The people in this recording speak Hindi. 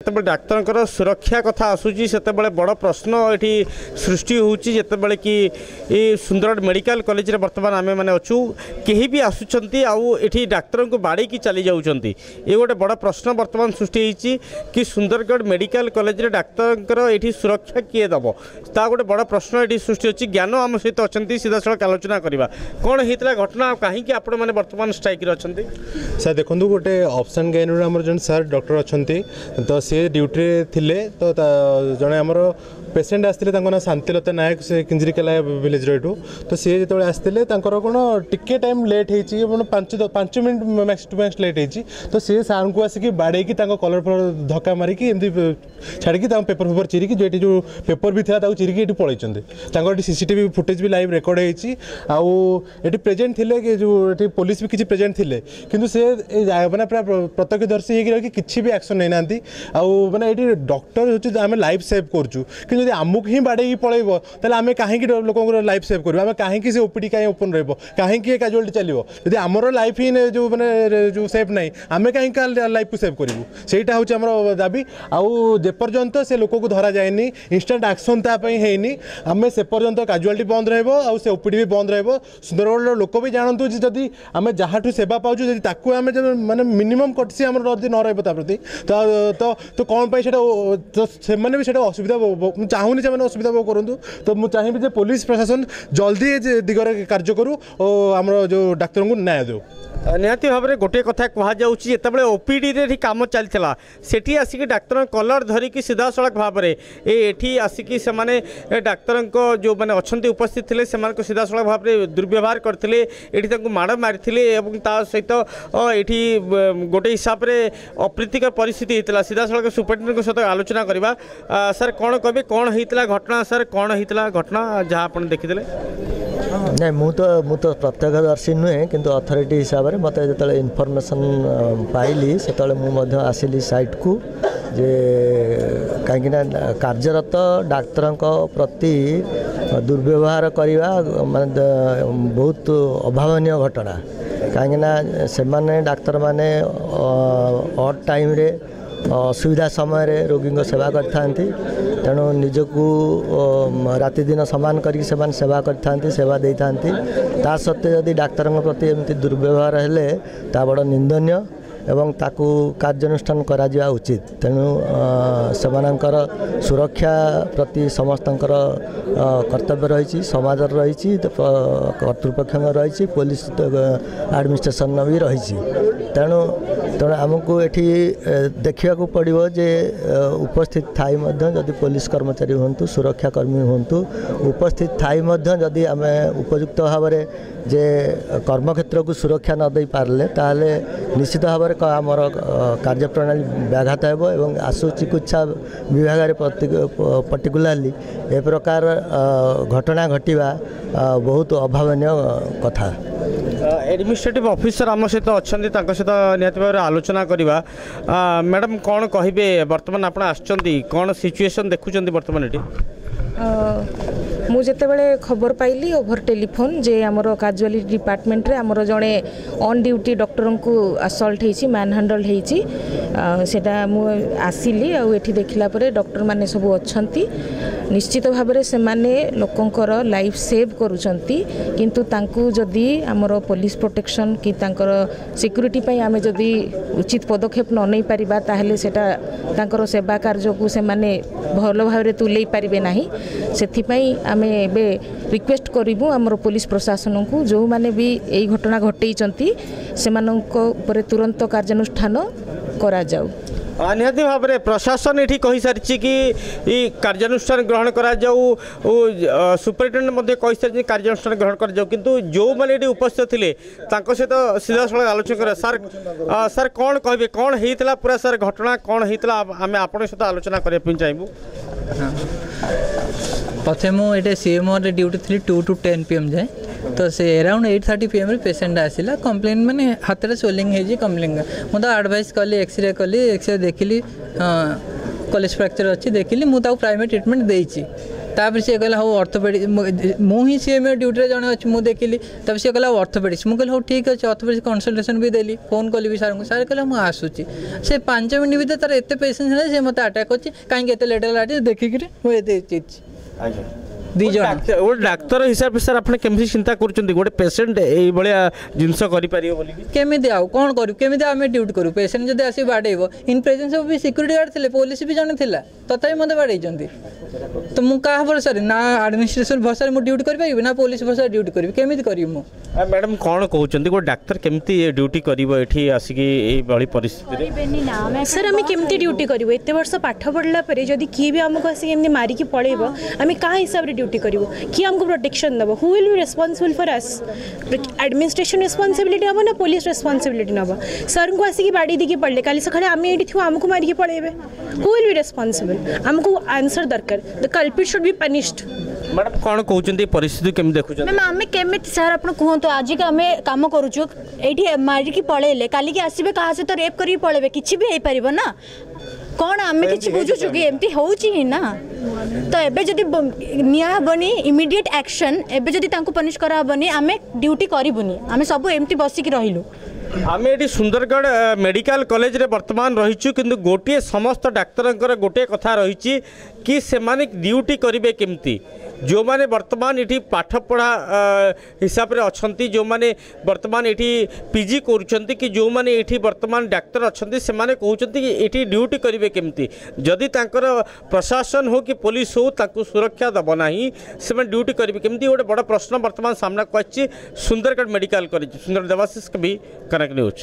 जितेबाला डाक्तर सुरक्षा कथा आसूची से बड़ प्रश्न ये सृष्टि होती जितेबाला कि सुंदरगढ़ मेडिकल कॉलेज रे वर्तमान आम मैंने अच्छू कहीं भी आसुँच आठी डाक्तर को बाड़ी की चली जाऊँच ये गोटे बड़ प्रश्न वर्तमान सृष्टि होती कि सुंदरगढ़ मेडिकल कॉलेज रे डाक्तर ये सुरक्षा किए दब ता गोटे बड़ प्रश्न ये सृष्टि होती ज्ञान आम सहित अच्छा सीधा सड़क आलोचना करवा कौन होता घटना कहीं आपण मैंने वर्तमान स्ट्राइक अच्छा सर देखो गोटे ऑप्शन गाइन आम जो सर डॉक्टर अच्छा तो सी ड्यूटी थे तो जड़े आमर पेसेंट आसते ना शांतिलता नायक से किंजरीकेला विलेज रू तो सी जो आसते कौन टिके टाइम लेट हो 5 minute max to max late होती तो सी सार को आसिक बाड़े कलर फलर धक्का मारिकी एमती छाड़ी पेपर फेपर चिरिकी जो पेपर भी था चिरिकी ये पलैंते सीसीटीवी फुटेज भी लाइव रेकर्ड होती प्रेजेंट थे जो ये पुलिस भी किसी प्रेजेंट थे कि से मैंने पूरा प्रत्यक्षदर्शी होगी किसी भी एक्शन नहीं ना माने ये डॉक्टर होती आम लाइफ सेव करूँ कि आमको ही बाड़े पलैब तो आम कहीं लोक लाइफ सेव कर आम कहीं से ओपीडी कहीं ओपन रही कैजुअलिटी चलो यदि आमर लाइफ ही जो मैंने जो सेफ ना आम कहीं लाइफ को सेव करूँ सेटा हूँ आम दाबी आपर्यंत से लोक को धरा जाए इंस्टाट एक्शन ताकि आम से पर्यंत कैजुअलिटी बंद से ओपीडी भी बंद सुंदरगढ़ लोक भी जानतु जदि आम जहाँ सेवा पाचु आम माने मिनिमम कटसी आम न रही तो कौन पाई से भी असुविधा चाहूनी से असुविधा भोग करूँ तो मुझे चाहिए पुलिस प्रशासन जल्दी दिगरे कार्य करूँ और आम जो डाक्तर को न्याय दो निहाती भाव में गोटे कथा कहते ओपीडी रे कम चलता सेठी आसिक डाक्तर कलर धरिकी सीधा सड़क भाव में ये आसिक से डाक्तर जो मैंने अच्छा उपस्थित थे से सीधा सड़क भाव में दुर्व्यवहार करते ये माड़ मारी सहित ये गोटे हिसाब से अप्रीतिकर परिस्थिति होता सीधा सड़क सुपरिटेडेंट सहित आलोचना करवा सर कौन कहे कौन होता घटना सर कौन होता घटना जहाँ आप देखी नहीं मु तो प्रत्यक्षदर्शी नुहे किंतु अथॉरिटी हिसाब से मत जो इनफॉरमेशन पाइली से मुझे आसिली साइट को जे कहीं कार्यरत डाक्तर प्रति दुर्व्यवहार करवा माने बहुत अभावनीय घटना कहीं से डाक्तर माने ऑड टाइम रे असुविधा समय रोगी सेवा करते तेणु निजक राति दिन सामान करके सेवा करते सेवा दे था ता सत्वे यदि डाक्तर प्रति एमती दुर्व्यवहार हेले ता बड़ निंदनीय एवं ताकू कार्यानुष्ठान करा जिया उचित तेणु सेमानंकर सुरक्षा प्रति समस्तंकर कर्तव्य रही समाज रही कर्तृपक्ष रही पुलिस एडमिनिस्ट्रेशन भी रही तेणु तेणु आमको ये देखा पड़ो जे उपस्थित थाई जदि पुलिस कर्मचारी हूँ सुरक्षाकर्मी हूँ उपस्थित थाई जदि आम उपयुक्त भाव में जे कर्मक्षेत्र को सुरक्षा न दे पारे ताहले निश्चित भाव में आमर कार्यप्रणाली व्याघात हो आशु चिकित्सा विभाग पर्टिकुलाली ए प्रकार घटना घटवा बहुत अभावनीय कथा एडमिनिस्ट्रेटिव ऑफिसर आम सहित अच्छा सहित निहत भाव आलोचना करवा मैडम कौन कहे बर्तमान आप कौन सिचुएशन देखुं बर्तमान ये मुझे खबर पाइली ओभर टेलीफोन जे आमर कैजुअलिटी डिपार्टमेंट रे आमर जड़े ऑन ड्यूटी डॉक्टर को असल्ट होती मैन हैंडल होती सेटा मु आसिली आठी देखला परे डॉक्टर माने सब अच्छी निश्चित भाव में से लोकंकर लाइफ सेव करुचंती किंतु तांकु जदि आमर पुलिस प्रोटेक्शन कि तांकर सिक्यूरिटी पई आमे जदि उचित पदक्षेप न नहीं पारिबा ताहले सेटा तांकर सेवा कार्य को से माने भल भाव में तुले पारिबे नाही सेथिपई आमे एबे रिक्वेस्ट करिबु आमर पुलिस प्रशासन को जो माने भी एई घटना घटेइचंती सेमानंको ऊपर तुरंत कार्यानुष्ठान करा जाऊ निहती भाव में प्रशासन ये कही सारी कि कार्यानुष्ठान ग्रहण करा सुपरिटेडेंट कही सारी कार्यानुष्ठान ग्रहण कर किंतु जो मैंने उपस्थित थे सहित सीधा सड़क आलोचना कर सर सर कौन कहे कौन होता पूरा सर घटना कौन होता आम आप सहित आलोचना करने चाहबू प्रथम मुझे सीएमओ ड्यूटी थी 2 to 10 PM जाए तो से अराउंड 8:30 PM रे पेशेंट आसिला कंप्लेन माने हाथ में स्वेलिंग है कंप्लेन मुझे एडवाइस कली एक्सरे देखिली कलेज फ्रैक्चर अच्छी देखिली मुझे प्राइवेट ट्रीटमेंट देती तापर सी कहला हो ऑर्थोपेडिक्स मुझे सीएमए ड्यूटी जड़े अच्छी मुझे देखिली तापर सी कहला ऑर्थोपेडिक्स मुझे कहला ठीक अच्छे ऑर्थोपेडिक्स कंसल्टेशन भी देली फोन कली भी सार सार कहला मुझे आसूची से 5 मिनट भितर तार एत पेसेंस है से मत अटैक अच्छी कहीं लेट है देखिक मुझे दी जन गोटे डाक्तर हिसाब से सर आप केमी चिंता कर गोटे पेसेंट ये जिनस केमी आउ कौन करूँ केमी आम ड्यूटी करूँ पेसेंट जब आस बाड़ेब इन प्रेजेंस ऑफ भी सिक्यूरीटी गार्ड थे पुलिस भी जन था तथा मत बाड़े तो मुझे क्या भरोसा ना एडमिनिस्ट्रेशन भरोसा मुझे ड्यूटी करें ना पुलिस भरोसा ड्यूटी करी केमी करी मैडम कौन कहते गोटे डाक्तर केमती ड्यूटी कर आसिक परिस्थिति सर आम केमती ड्यूटी करूँ एत वर्ष पाठ पढ़ला जदि किए भी आमको आसिक मारिकी पड़ेब आम क्या हिसाब से ड्यूटी करूँ किए आमको प्रोटेक्शन दब who will be responsible for us administration responsibility हम ना पुलिस रेस्पॉन्सिबिलिटी नब सर को आसिक बाड़ी दी पड़े काली सकाଳେ आम ये थी आमको मारिकी पड़ेबे हु विल बी रेस्पॉन्सिबल आमको आंसर दरकार the culprit should be punished madam कौन कहते परिस्थिति केमी देखुं मैम आम केमी सर आप कहतु आज आम कम करुचु ये मारिकी पलैले काली की आसबे क्या सहित रेप कर पलैबे कि भी हो पार ना कौन आम कि बुझुचु कि एमती होची ना तो एबे जदि नियाबनी इमिडिएट एक्शन एबे जदि तांको पनिश कराबनी आम ड्यूटी करूनी आम सब एमती बसिक रहिलु आम ये सुंदरगढ़ मेडिकल कॉलेज रे वर्तमान रहीचु किंतु गोटे समस्त डाक्तर गोटे कथा रही कि से ड्यूटी करेंगे केमती जो माने वर्तमान ये पाठ पढ़ा हिसाब से अच्छा जो माने वर्तमान ये पीजी कर कि जो माने ये वर्तमान डाक्तर अच्छा से माने कहते कि ये ड्यूटी करेंगे केमती जदि तांकर प्रशासन हो कि पुलिस हो ताकू सुरक्षा दब ना से ड्यूटी करेंगे केमती गोटे बड़ प्रश्न वर्तमान सामना को सुंदरगढ़ मेडिकल कॉलेज सुंदर देवाशीष भी कनेक्ट न्यूज।